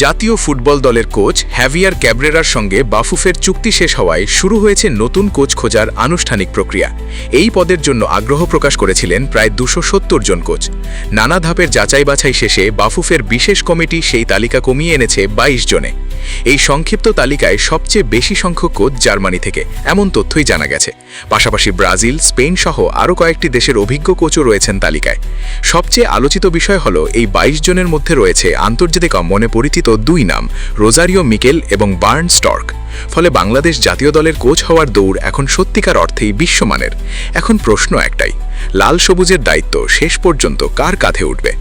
জাতীয় ফুটবল দলের coach heavier ক্যাব্রেরার সঙ্গে বাফুফের চুক্তি শেষ হওয়ায় শুরু হয়েছে নতুন কোচ খোঁজার আনুষ্ঠানিক প্রক্রিয়া। এই পদের জন্য আগ্রহ প্রকাশ করেছিলেন প্রায় 270 জন কোচ। নানা ধাপের যাচাই বাছাই শেষে বাফুফের বিশেষ কমিটি সেই তালিকা কমিয়ে এনেছে 22 জনে। এই সংক্ষিপ্ত তালিকায় সবচেয়ে বেশি সংখ্যক কোচ জার্মানি থেকে, এমন তথ্যই জানা গেছে। পাশাপাশি ব্রাজিল, স্পেন সহ আরও কয়েকটি দেশের অভিজ্ঞ কোচও রয়েছেন তালিকায়। সবচেয়ে আলোচিত বিষয় হল এই 22 জনের মধ্যে রয়েছে আন্তর্জাতিক মনে পরিচিত দুই নাম, রোজারিও মিকেল এবং বার্ন স্টর্ক। ফলে বাংলাদেশ জাতীয় দলের কোচ হওয়ার দৌড় এখন সত্যিকার অর্থেই বিশ্বমানের। এখন প্রশ্ন একটাই, লাল সবুজের দায়িত্ব শেষ পর্যন্ত কার কাঁধে উঠবে?